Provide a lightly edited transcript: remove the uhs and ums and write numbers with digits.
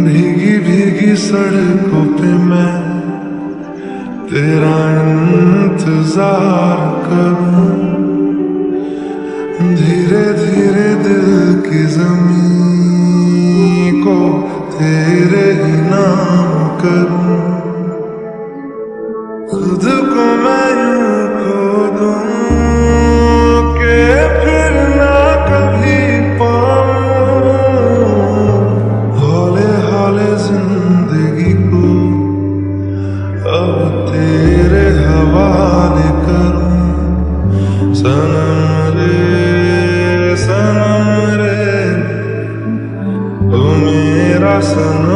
भीगी भीगी सड़कों पे मैं तेरा इंतजार करूं, धीरे धीरे दिल की ज़मीं को तेरे ही नाम करूं। खुद को मैं यूं खो दूं कि फिर ना कभी पाऊं, हौले हौले जिंदगी को अब तेरे हवाले करूं। सनम रे तू मेरा सनम